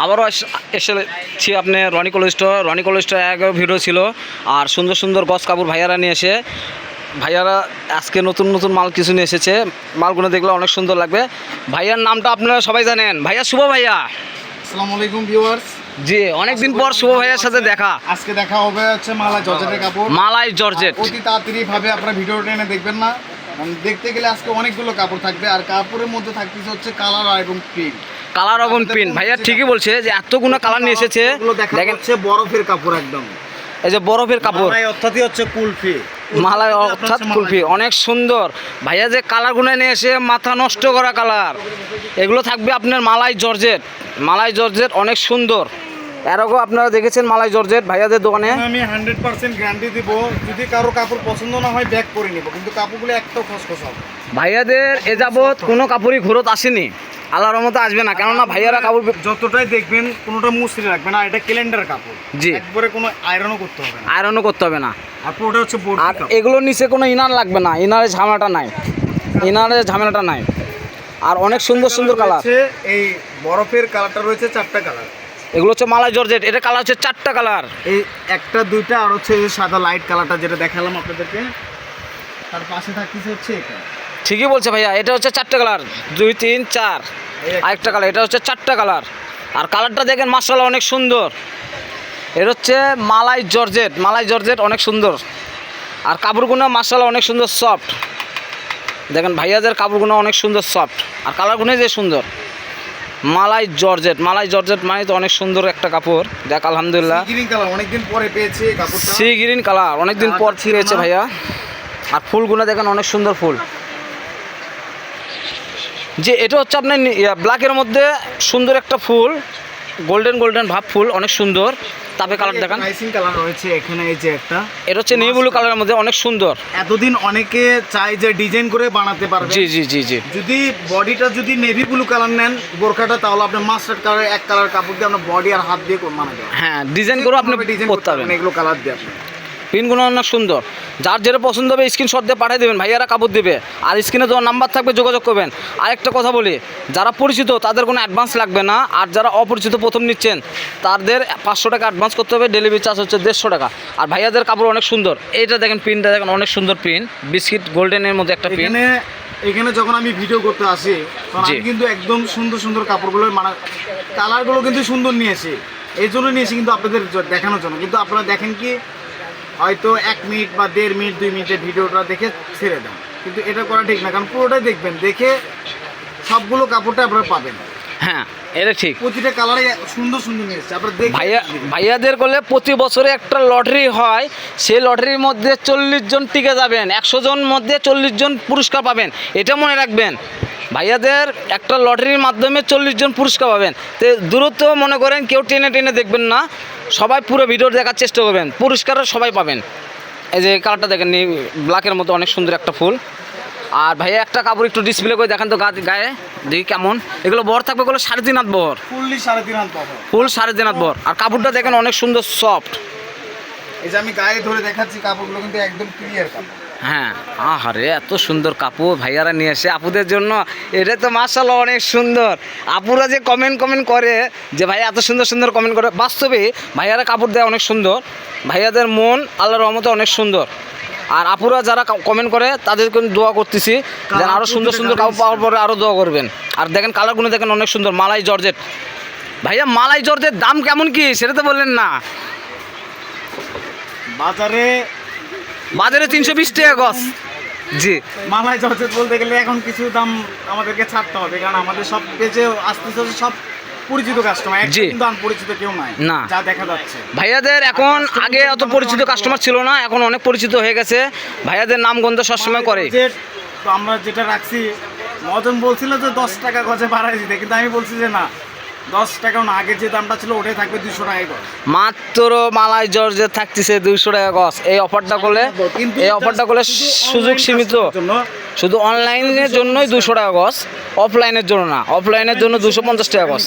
আবারও এসেছি আপনি রনি কলেজ স্টোর আগেও ভিডিও ছিল। আর সুন্দর সুন্দর গস কাপড় ভাইয়ারা নিয়ে এসে ভাইয়ারা আজকে নতুন নতুন মাল কিছু নিয়ে এসেছে। মালগুলো দেখলে অনেক সুন্দর লাগবে। ভাইয়ার নামটা আপনারা সবাই জানেন, ভাইয়া শুভ ভাইয়া। আসসালামু আলাইকুম ভিউয়ার্স। জি, অনেকদিন পর শুভ ভাইয়ার সাথে দেখা। আজকে দেখা হবে হচ্ছে মালাই জর্জেটের কাপড়। মালাই জর্জেট অতি তাড়াতাড়ি ভাবে আপনারা ভিডিওটা এনে দেখবেন না, দেখতে গেলে আজকে অনেকগুলো কাপড় থাকবে। আর কাপড়ের মধ্যে থাকতেছে হচ্ছে কালার এবং প্রিন্ট। কালার এবং প্রিন্ট ভাইয়া ঠিকই বলছে যে এতগুলো কালার নিয়ে এসেছে। দেখেন হচ্ছে বরফের কাপড় একদম, এই যে বরফের কাপড়, মালাই অর্থাৎই হচ্ছে কুলফি। মালাই অর্থাৎ কুলফি, অনেক সুন্দর। ভাইয়া যে কালারগুলো নিয়ে এসে মাথা নষ্ট করা কালার, এগুলো থাকবে আপনার মালাই জর্জেট। মালাই জর্জেট অনেক সুন্দর। এরকম আপনারা দেখেছেন মালাই জর্জেট ভাইয়াদের দোকানে। আমি 100% গ্যারান্টি দিব, যদি কারো কাপড় পছন্দ না হয় ব্যাক করে নিব, কিন্তু কাপড়গুলো একটাও খসখস হবে। ভাইয়াদের এ যাবৎ কোনো কাপড়ই ঘুরত আসেনি, আল্লাহর রহমতে আসবে না। কেননা ভাইয়ারা কাপড় যতটাই দেখবেন কোনোটা মুছতে রাখবে না, এটা ক্যালেন্ডার কাপড়। জি, একবারে কোনো আয়রনও করতে হবে না, আয়রনও করতে হবে না। আর পুরোটা হচ্ছে বোর্ড। আর এগুলোর নিচে কোনো ইনার লাগবে না, ইনারের ঝামেলাটা নাই, ইনারের ঝামেলাটা নাই। আর অনেক সুন্দর সুন্দর কালার। এই বরফের কালারটা রয়েছে 4টা কালার। এগুলো হচ্ছে মালাই জর্জেট, এটা কালার হচ্ছে 4টা কালার। এই একটা দুইটা আর হচ্ছে এই সাদা লাইট কালারটা যেটা দেখালাম আপনাদেরকে, তার পাশে থাকতেছে হচ্ছে এটা। ঠিকই বলছে ভাইয়া, এটা হচ্ছে 4টা কালার, 2 3 4। আরেকটা কালার, এটা হচ্ছে 4টা কালার। আর কালারটা দেখেন মাশাআল্লাহ অনেক সুন্দর। এটা হচ্ছে মালাই জর্জেট, মালাই জর্জেট অনেক সুন্দর। আর কাপড়গুলো মাশাআল্লাহ অনেক সুন্দর সফট। দেখেন ভাইয়াদের কাপড়গুলো অনেক সুন্দর সফট, আর কালারগুলো যে সুন্দর। মালাই জর্জেট, মালাই জর্জেট মানে তো অনেক সুন্দর একটা কাপড়। দেখ আলহামদুলিল্লাহ, গ্রিন কালার অনেকদিন পরে পেয়েছে কাপড়টা, সি গ্রিন কালার অনেকদিন পর পেয়েছে ভাইয়া। আর ফুলগুলো দেখেন অনেক সুন্দর ফুল। যে এটা হচ্ছে আপনার ব্ল্যাকের মধ্যে সুন্দর একটা ফুল, গোল্ডেন গোল্ডেন ভাব ফুল, অনেক সুন্দর। তারপরে কালার দেখেন নাইসিং কালার রয়েছে এখানে। এই যে একটা, এটা হচ্ছে নেভি ব্লু কালারের মধ্যে অনেক সুন্দর। এতদিন অনেকে চায় যে ডিজাইন করে বানাতে পারবে। জি জি জি জি। যদি বডিটা যদি নেভি ব্লু কালার নেন বোরখাটা, তাহলে আপনি মাস্টার্ড কালার এক কালার কাপড় দিয়ে আপনার বডি আর হাত দিয়ে বানাতে পারবেন। হ্যাঁ, ডিজাইন করে আপনি ডিজাইন করতে পারবেন এগুলো কালার দিয়ে আপনি। পিনগুলো অনেক সুন্দর। যার যেটা পছন্দ হবে স্ক্রিনশট দিয়ে পাঠিয়ে দেবেন, ভাইয়ারা কাপড় দেবে। আর স্ক্রিনে তোমার নাম্বার থাকবে, যোগাযোগ করবেন। আরেকটা কথা বলি, যারা পরিচিত তাদের কোনো অ্যাডভান্স লাগবে না। আর যারা অপরিচিত প্রথম নিচ্ছেন তাদের 500 টাকা অ্যাডভান্স করতে হবে, ডেলিভারি চার্জ হচ্ছে 150 টাকা। আর ভাইয়াদের কাপড় অনেক সুন্দর। এইটা দেখেন, প্রিন্টটা দেখেন অনেক সুন্দর প্রিন্ট, বিস্কিট গোল্ডেনের মধ্যে একটা প্রিন্ট। এখানে যখন আমি ভিডিও করতে আসি তখন আমি কিন্তু একদম সুন্দর সুন্দর কাপড়গুলো মানে কালারগুলো কিন্তু সুন্দর নিয়েছি, এই জন্য নিয়েছি কিন্তু আপনাদের দেখানোর জন্য। কিন্তু আপনারা দেখেন কি হয়তো 1 মিনিট বা 1.5 মিনিট 2 মিনিটের ভিডিওটা দেখে ছেড়ে দেন, কিন্তু এটা করা ঠিক না। কারণ পুরোটাই দেখবেন, দেখে সবগুলো কাপড়টা আপনারা পাবেন। হ্যাঁ, এটা ঠিক। প্রতিটা কালারে সুন্দর সুন্দর নিয়েছে আপনারা দেখে। ভাইয়াদের করলে প্রতি বছরে একটা লটারি হয়, সেই লটারির মধ্যে 40 জন টিকে যাবেন, 100 জন মধ্যে 40 জন পুরস্কার পাবেন। এটা মনে রাখবেন, ভাইয়াদের একটা লটারির মাধ্যমে 40 জন পুরস্কার পাবেন। তো দূরত্ব মনে করেন কেউ টেনে টেনে দেখবেন না, সবাই পুরো ভিডিও দেখার চেষ্টা করবেন, পুরস্কার সবাই পাবেন। এই যে কালারটা দেখেন, ব্ল্যাকের মধ্যে অনেক সুন্দর একটা ফুল। আর ভাইয়া একটা কাপড় একটু ডিসপ্লে করে দেখেন তো গায়ে, দেখি কেমন। এগুলো বর থাকবে, এগুলো 3.5 হাত বর, ফুললি 3.5 হাত বহর, ফুল 3.5 হাত বর। আর কাপড়টা দেখেন অনেক সুন্দর সফট। এই যে আমি গায়ে ধরে দেখাচ্ছি কাপড়গুলো কিন্তু একদম ক্লিয়ার কাপড়। হ্যাঁ, আহারে এত সুন্দর কাপড় ভাইয়ারা নিয়ে এসে আপুদের জন্য। এটা তো মাশাআল্লাহ অনেক সুন্দর। আপুরা যে কমেন্ট করে যে ভাই এত সুন্দর সুন্দর কমেন্ট করে, বাস্তবে ভাইয়ারা কাপড় দেয় অনেক সুন্দর। ভাইয়াদের মন আল্লাহর রহমতে অনেক সুন্দর। আর আপুরা যারা কমেন্ট করে তাদেরকে দোয়া করতেছি যেন আরও সুন্দর সুন্দর কাপড় পাওয়ার পরে আরও দোয়া করবেন। আর দেখেন কালারগুলো দেখেন অনেক সুন্দর, মালাই জর্জেট। ভাইয়া মালাই জর্জেট দাম কেমন কি সেটা তো বললেন না। বাজারে 320 টাকা গজ। জি, মালাই জর্জেট বলতে গেলে এখন কিছু দাম আমাদেরকে ছাড়তে হবে, কারণ আমাদের সব পেজে আসতেছে সব পরিচিত কাস্টমার, কিন্তু আনপরিচিত কেউ নাই না, যা দেখা যাচ্ছে। ভাইয়াদের এখন আগে অত পরিচিত কাস্টমার ছিল না, এখন অনেক পরিচিত হয়ে গেছে। ভাইয়াদের নাম গন্ধ সবসময় করে। তো আমরা যেটা রাখছি, মদন বলছিল যে 10 টাকা গজে বাড়াই দিতে, কিন্তু আমি বলছি যে না, 10 টাকাও না, আগে যে দামটা ছিল ওটাই থাকবে 200 টাকা গজ। মাত্র মালাই জর্জেট থাকতেছে 200 টাকা গজ। এই অফারটা করলে, সুযোগ সীমিত, শুধু অনলাইনের জন্যই 200 টাকা গজ, অফলাইনের জন্য না। অফলাইনের জন্য 250 টাকা গজ।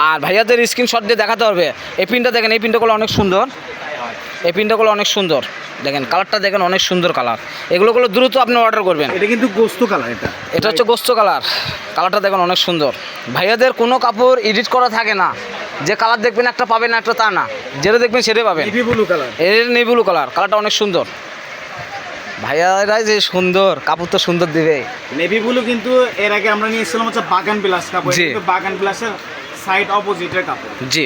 আর ভাইয়াদের স্ক্রিনশট দিয়ে দেখাতে হবে। এই পিনটা দেখেন, এই পিনটা করলে অনেক সুন্দর, এই পিনটা করলে অনেক সুন্দর। দেখেন কালারটা দেখেন অনেক সুন্দর কালার। এগুলো দ্রুত আপনি অর্ডার করবেন। এটা কিন্তু গোস্ত কালার, এটা হচ্ছে গোস্ত কালার। কালারটা দেখেন অনেক সুন্দর। ভাইয়াদের কোনো কাপড় এডিট করা থাকে না, যে কালার দেখবেন একটা পাবেন না একটা তা না, যেটা দেখবেন সেটাই পাবেন। নেভি ব্লু কালার, এর নেভি ব্লু কালার, কালারটা অনেক সুন্দর। ভাইয়ারাই যে সুন্দর কাপড় তো সুন্দর দিবে। নেভি ব্লু কিন্তু এর আগে আমরা নিয়েছিলাম হচ্ছে বাগান বিলাস কাপড়, জি। কিন্তু বাগান বিলাসের সাইড অপোজিটের কাপড়। জি,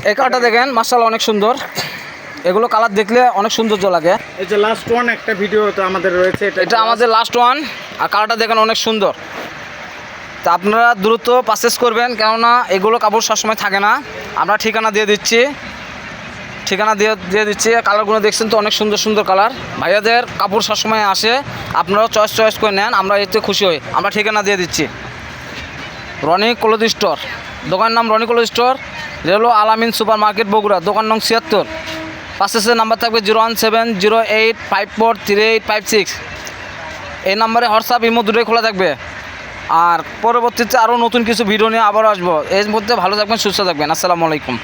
এই কালারটা দেখেন মাশাআল্লাহ অনেক সুন্দর। এগুলো কালার দেখলে অনেক সৌন্দর্য লাগে। এই যে লাস্ট ওয়ান একটা ভিডিও তো আমাদের রয়েছে, এটা আমাদের লাস্ট ওয়ান, আর কালারটা দেখেন অনেক সুন্দর। তা আপনারা দ্রুত পারচেস করবেন, কেননা এগুলো কাপড় সবসময় থাকে না। আমরা ঠিকানা দিয়ে দিচ্ছি, কালারগুলো দেখছেন তো অনেক সুন্দর সুন্দর কালার। ভাইয়াদের কাপড় সবসময় আসে, আপনারাও চয়েস করে নেন, আমরা এতে খুশি হই। আমরা ঠিকানা দিয়ে দিচ্ছি, রনি ক্লথ স্টোর, দোকানের নাম রনি ক্লথ স্টোর, রেলো আলামিন সুপার মার্কেট বগুড়া, দোকান নং 76। পাশের নাম্বার থাকবে 01708543856। এই নাম্বারে হোয়াটসঅ্যাপ ইমো দুটোই খোলা থাকবে। আর পরবর্তীতে আরও নতুন কিছু ভিডিও নিয়ে আবার আসবো। এর মধ্যে ভালো থাকবেন, সুস্থ থাকবেন। আসসালামু আলাইকুম।